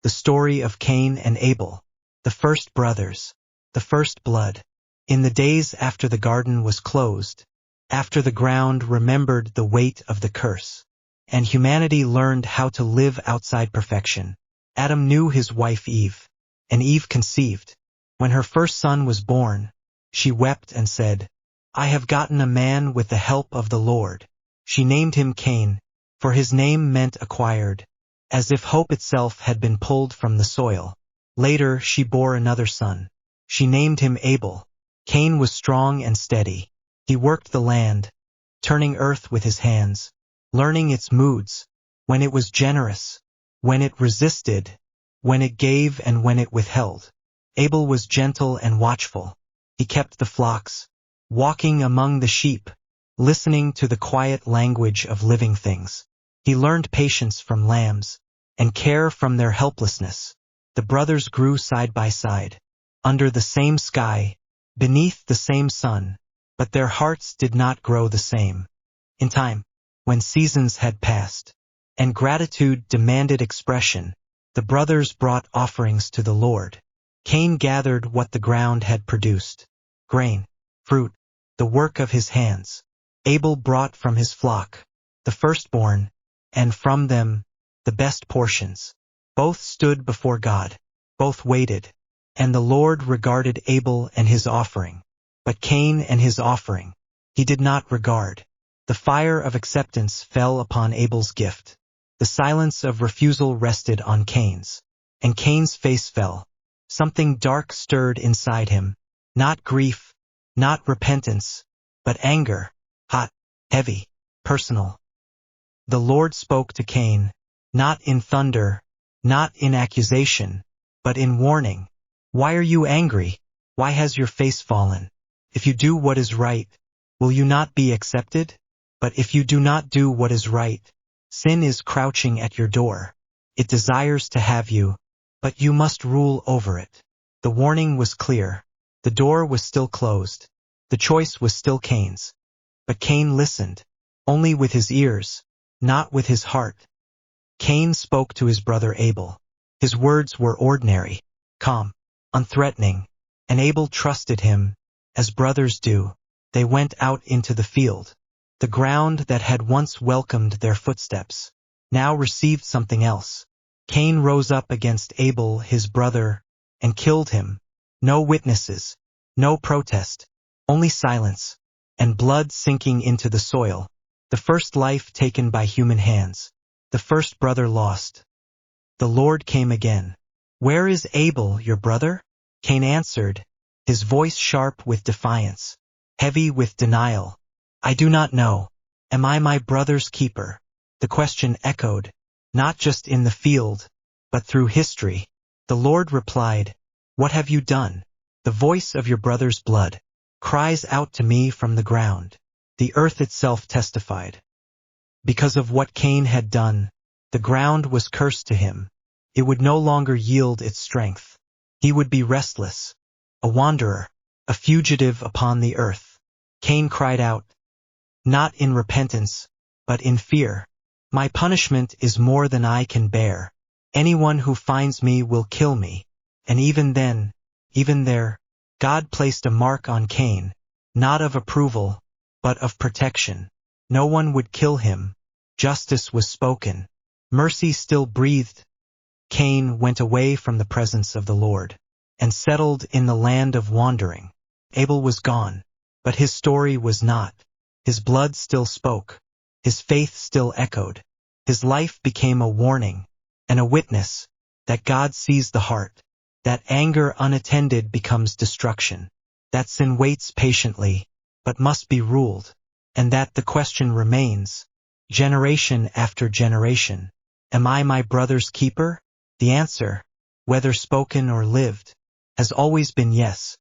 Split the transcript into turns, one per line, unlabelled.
the story of Cain and Abel, the first brothers, the first blood. In the days after the garden was closed, after the ground remembered the weight of the curse, and humanity learned how to live outside perfection, Adam knew his wife Eve, and Eve conceived. When her first son was born, she wept and said, "I have gotten a man with the help of the Lord." She named him Cain, for his name meant acquired, as if hope itself had been pulled from the soil. Later she bore another son. She named him Abel. Cain was strong and steady. He worked the land, turning earth with his hands, learning its moods, when it was generous, when it resisted, when it gave and when it withheld. Abel was gentle and watchful. He kept the flocks, walking among the sheep, listening to the quiet language of living things. He learned patience from lambs, and care from their helplessness. The brothers grew side by side, under the same sky, beneath the same sun, but their hearts did not grow the same. In time, when seasons had passed, and gratitude demanded expression, the brothers brought offerings to the Lord. Cain gathered what the ground had produced, grain, fruit, the work of his hands. Abel brought from his flock, the firstborn, and from them, the best portions. Both stood before God, both waited, and the Lord regarded Abel and his offering. But Cain and his offering, he did not regard. The fire of acceptance fell upon Abel's gift. The silence of refusal rested on Cain's, and Cain's face fell. Something dark stirred inside him, not grief, not repentance, but anger, hot, heavy, personal. The Lord spoke to Cain, not in thunder, not in accusation, but in warning. Why are you angry? Why has your face fallen? If you do what is right, will you not be accepted? But if you do not do what is right, sin is crouching at your door. It desires to have you, but you must rule over it. The warning was clear. The door was still closed. The choice was still Cain's. But Cain listened, only with his ears, not with his heart. Cain spoke to his brother Abel. His words were ordinary, calm, unthreatening, and Abel trusted him, as brothers do. They went out into the field. The ground that had once welcomed their footsteps now received something else. Cain rose up against Abel, his brother, and killed him. No witnesses, no protest, only silence, and blood sinking into the soil. The first life taken by human hands. The first brother lost. The Lord came again. "Where is Abel, your brother?" Cain answered, his voice sharp with defiance, heavy with denial. "I do not know. Am I my brother's keeper?" The question echoed, not just in the field, but through history. The Lord replied, "What have you done? The voice of your brother's blood cries out to me from the ground." The earth itself testified. Because of what Cain had done, the ground was cursed to him. It would no longer yield its strength. He would be restless, a wanderer, a fugitive upon the earth. Cain cried out, not in repentance, but in fear. "My punishment is more than I can bear. Anyone who finds me will kill me." And even then, even there, God placed a mark on Cain, not of approval, but of protection. No one would kill him. Justice was spoken. Mercy still breathed. Cain went away from the presence of the Lord, and settled in the land of wandering. Abel was gone, but his story was not. His blood still spoke. His faith still echoed. His life became a warning, and a witness, that God sees the heart, that anger unattended becomes destruction, that sin waits patiently, but must be ruled, and that the question remains, generation after generation, am I my brother's keeper? The answer, whether spoken or lived, has always been yes.